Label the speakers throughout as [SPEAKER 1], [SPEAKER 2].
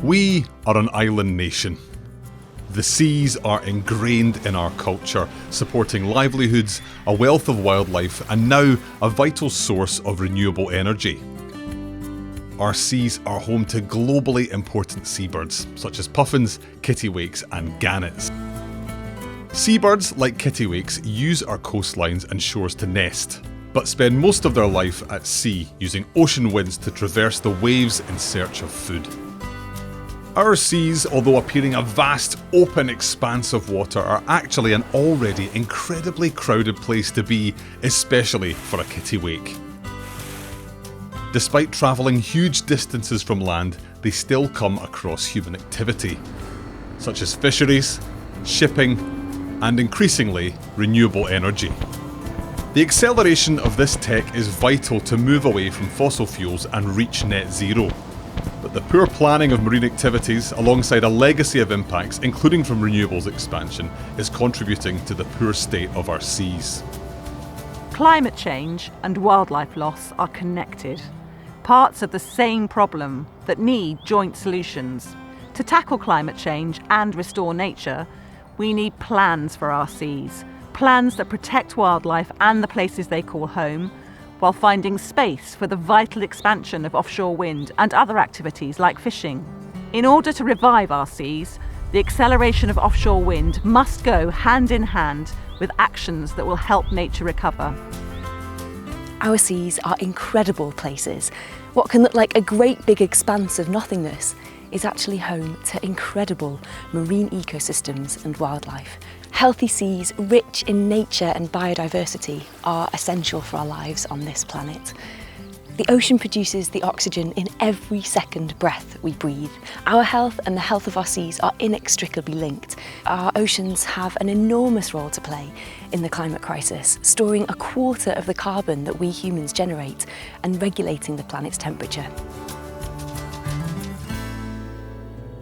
[SPEAKER 1] We are an island nation. The seas are ingrained in our culture, supporting livelihoods, a wealth of wildlife, and now a vital source of renewable energy. Our seas are home to globally important seabirds, such as puffins, kittiwakes, and gannets. Seabirds, like kittiwakes, use our coastlines and shores to nest, but spend most of their life at sea, using ocean winds to traverse the waves in search of food. Our seas, although appearing a vast, open expanse of water, are actually an already incredibly crowded place to be, especially for a kittiwake. Despite travelling huge distances from land, they still come across human activity, such as fisheries, shipping, and increasingly, renewable energy. The acceleration of this tech is vital to move away from fossil fuels and reach net zero. But the poor planning of marine activities, alongside a legacy of impacts, including from renewables expansion, is contributing to the poor state of our seas.
[SPEAKER 2] Climate change and wildlife loss are connected, parts of the same problem that need joint solutions. To tackle climate change and restore nature, we need plans for our seas, plans that protect wildlife and the places they call home, while finding space for the vital expansion of offshore wind and other activities like fishing. In order to revive our seas, the acceleration of offshore wind must go hand in hand with actions that will help nature recover.
[SPEAKER 3] Our seas are incredible places. What can look like a great big expanse of nothingness is actually home to incredible marine ecosystems and wildlife. Healthy seas, rich in nature and biodiversity, are essential for our lives on this planet. The ocean produces the oxygen in every second breath we breathe. Our health and the health of our seas are inextricably linked. Our oceans have an enormous role to play in the climate crisis, storing a quarter of the carbon that we humans generate and regulating the planet's temperature.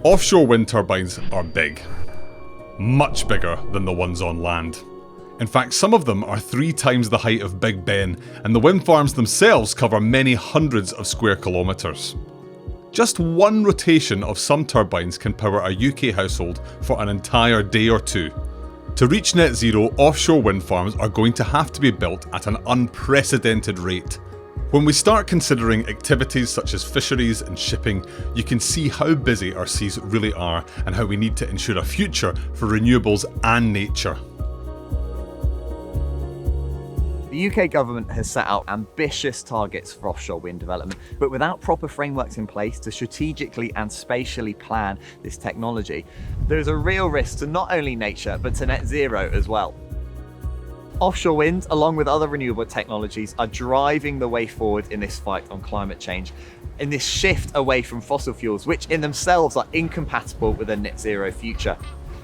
[SPEAKER 1] Offshore wind turbines are big. Much bigger than the ones on land. In fact, some of them are 3 times the height of Big Ben, and the wind farms themselves cover many hundreds of square kilometres. Just one rotation of some turbines can power a UK household for an entire day or two. To reach net zero, offshore wind farms are going to have to be built at an unprecedented rate. When we start considering activities such as fisheries and shipping, you can see how busy our seas really are and how we need to ensure a future for renewables and nature.
[SPEAKER 4] The UK government has set out ambitious targets for offshore wind development, but without proper frameworks in place to strategically and spatially plan this technology, there is a real risk to not only nature, but to net zero as well. Offshore wind, along with other renewable technologies, are driving the way forward in this fight on climate change, in this shift away from fossil fuels, which in themselves are incompatible with a net zero future.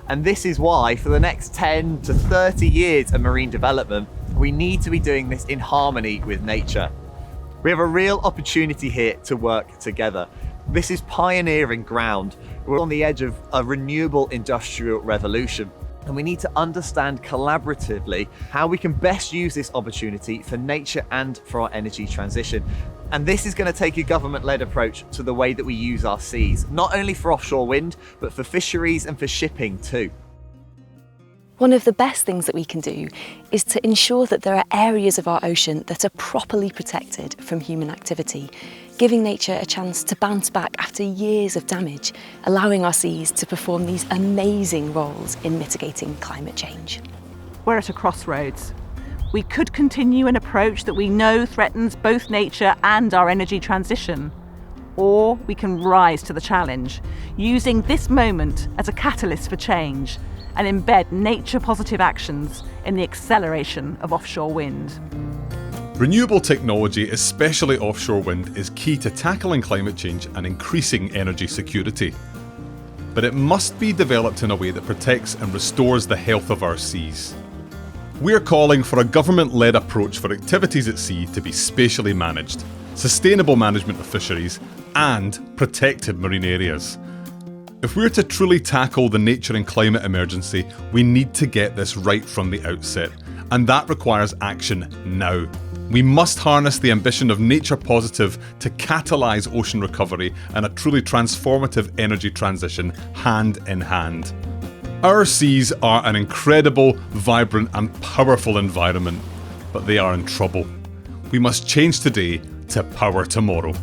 [SPEAKER 4] And this is why, for the next 10 to 30 years of marine development, we need to be doing this in harmony with nature. We have a real opportunity here to work together. This is pioneering ground. We're on the edge of a renewable industrial revolution. And we need to understand collaboratively how we can best use this opportunity for nature and for our energy transition. And this is going to take a government-led approach to the way that we use our seas, not only for offshore wind, but for fisheries and for shipping too.
[SPEAKER 3] One of the best things that we can do is to ensure that there are areas of our ocean that are properly protected from human activity, giving nature a chance to bounce back after years of damage, allowing our seas to perform these amazing roles in mitigating climate change.
[SPEAKER 2] We're at a crossroads. We could continue an approach that we know threatens both nature and our energy transition. Or we can rise to the challenge, using this moment as a catalyst for change and embed nature-positive actions in the acceleration of offshore wind.
[SPEAKER 1] Renewable technology, especially offshore wind, is key to tackling climate change and increasing energy security. But it must be developed in a way that protects and restores the health of our seas. We're calling for a government-led approach for activities at sea to be spatially managed, sustainable management of fisheries, and protected marine areas. If we're to truly tackle the nature and climate emergency, we need to get this right from the outset, and that requires action now. We must harness the ambition of Natur Bositif to catalyse ocean recovery and a truly transformative energy transition hand in hand. Our seas are an incredible, vibrant and powerful environment, but they are in trouble. We must change today to power tomorrow.